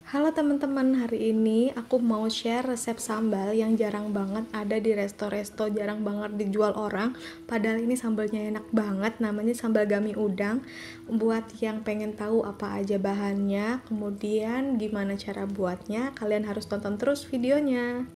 Halo teman-teman, hari ini aku mau share resep sambal yang jarang banget ada di resto-resto, jarang banget dijual orang. Padahal ini sambalnya enak banget, namanya sambal gami udang. Buat yang pengen tahu apa aja bahannya, kemudian gimana cara buatnya, kalian harus tonton terus videonya.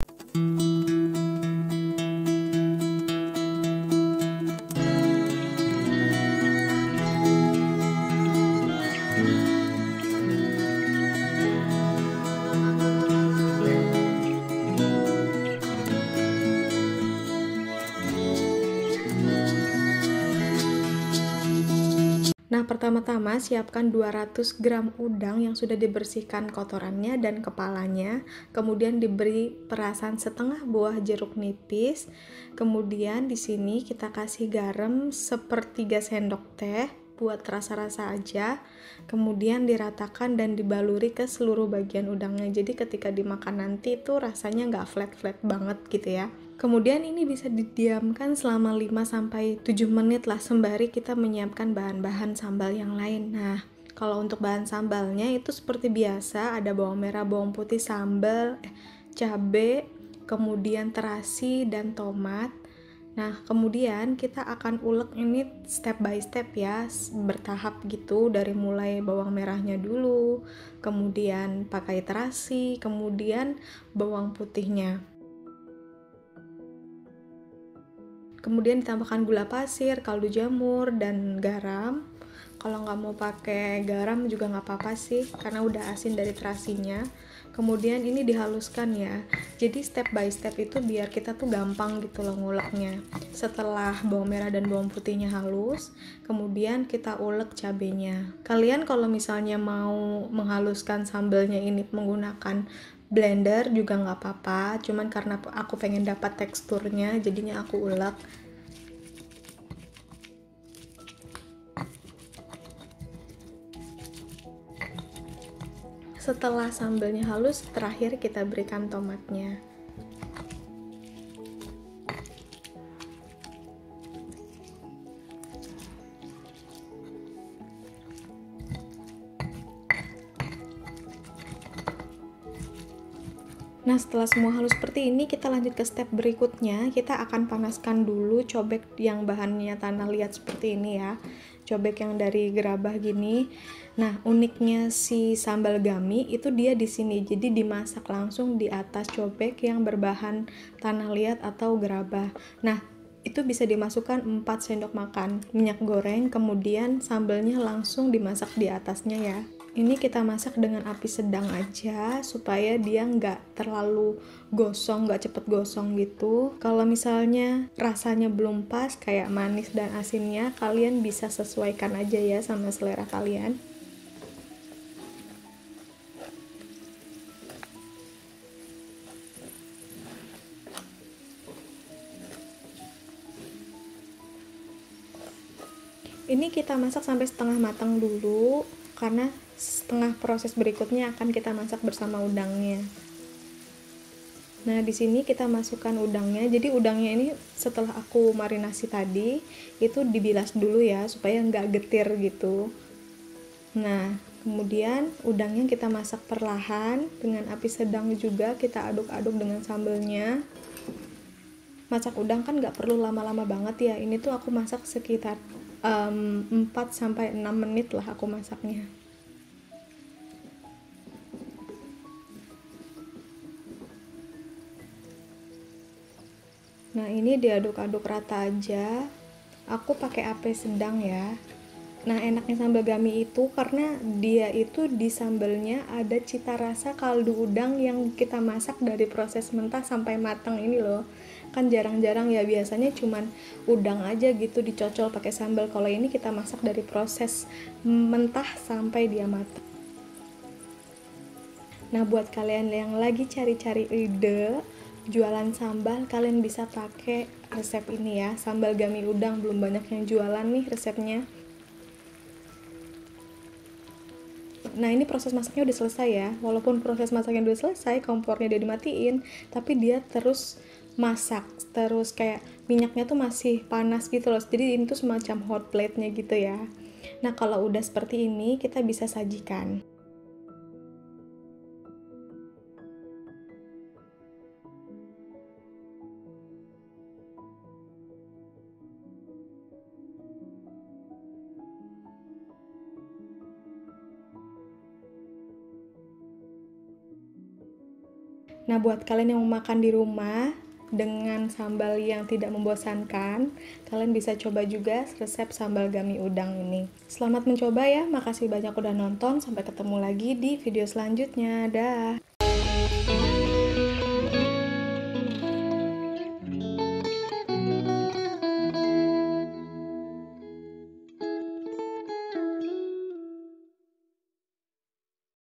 Nah, pertama-tama siapkan 200 gram udang yang sudah dibersihkan kotorannya dan kepalanya. Kemudian diberi perasan setengah buah jeruk nipis. Kemudian di sini kita kasih garam sepertiga sendok teh buat rasa-rasa aja. Kemudian diratakan dan dibaluri ke seluruh bagian udangnya. Jadi ketika dimakan nanti tuh rasanya nggak flat-flat banget gitu ya. Kemudian ini bisa didiamkan selama 5-7 menit lah sembari kita menyiapkan bahan-bahan sambal yang lain. Nah, kalau untuk bahan sambalnya itu seperti biasa, ada bawang merah, bawang putih, sambal, cabai, kemudian terasi dan tomat. Nah, kemudian kita akan ulek ini step by step ya, bertahap gitu, dari mulai bawang merahnya dulu, kemudian pakai terasi, kemudian bawang putihnya. Kemudian ditambahkan gula pasir, kaldu jamur, dan garam. Kalau nggak mau pakai garam juga nggak apa-apa sih, karena udah asin dari terasinya. Kemudian ini dihaluskan ya. Jadi step by step itu biar kita tuh gampang gitu loh nguleknya. Setelah bawang merah dan bawang putihnya halus, kemudian kita ulek cabenya. Kalian kalau misalnya mau menghaluskan sambalnya ini menggunakan blender juga nggak apa-apa, cuman karena aku pengen dapat teksturnya jadinya aku ulek. Setelah sambalnya halus, terakhir kita berikan tomatnya. Nah, setelah semua halus seperti ini, kita lanjut ke step berikutnya. Kita akan panaskan dulu cobek yang bahannya tanah liat seperti ini ya. Cobek yang dari gerabah gini. Nah, uniknya si sambal gami itu dia di sini. Jadi dimasak langsung di atas cobek yang berbahan tanah liat atau gerabah. Nah, itu bisa dimasukkan 4 sendok makan minyak goreng, kemudian sambalnya langsung dimasak di atasnya ya. Ini kita masak dengan api sedang aja supaya dia nggak terlalu gosong, nggak cepet gosong gitu. Kalau misalnya rasanya belum pas kayak manis dan asinnya, kalian bisa sesuaikan aja ya sama selera kalian. Ini kita masak sampai setengah matang dulu, karena setengah proses berikutnya akan kita masak bersama udangnya. Nah, di sini kita masukkan udangnya. Jadi udangnya ini setelah aku marinasi tadi, itu dibilas dulu ya, supaya nggak getir gitu. Nah, kemudian udangnya kita masak perlahan, dengan api sedang juga kita aduk-aduk dengan sambalnya. Masak udang kan nggak perlu lama-lama banget ya. Ini tuh aku masak sekitar 4-6 menit lah aku masaknya. Nah, ini diaduk-aduk rata aja. Aku pakai api sedang ya. Nah, enaknya sambal gami itu karena dia itu di sambalnya ada cita rasa kaldu udang yang kita masak dari proses mentah sampai matang ini loh. Kan jarang-jarang ya, biasanya cuman udang aja gitu dicocol pakai sambal. Kalau ini kita masak dari proses mentah sampai dia matang. Nah, buat kalian yang lagi cari-cari ide jualan sambal, kalian bisa pakai resep ini ya, sambal gami udang. Belum banyak yang jualan nih resepnya. Nah, ini proses masaknya udah selesai ya. Walaupun proses masaknya udah selesai, kompornya udah dimatiin, tapi dia terus masak, terus kayak minyaknya tuh masih panas gitu loh. Jadi ini tuh semacam hot plate-nya gitu ya. Nah, kalau udah seperti ini, kita bisa sajikan. Nah, buat kalian yang mau makan di rumah dengan sambal yang tidak membosankan, kalian bisa coba juga resep sambal gami udang ini. Selamat mencoba ya, makasih banyak udah nonton, sampai ketemu lagi di video selanjutnya. Dah.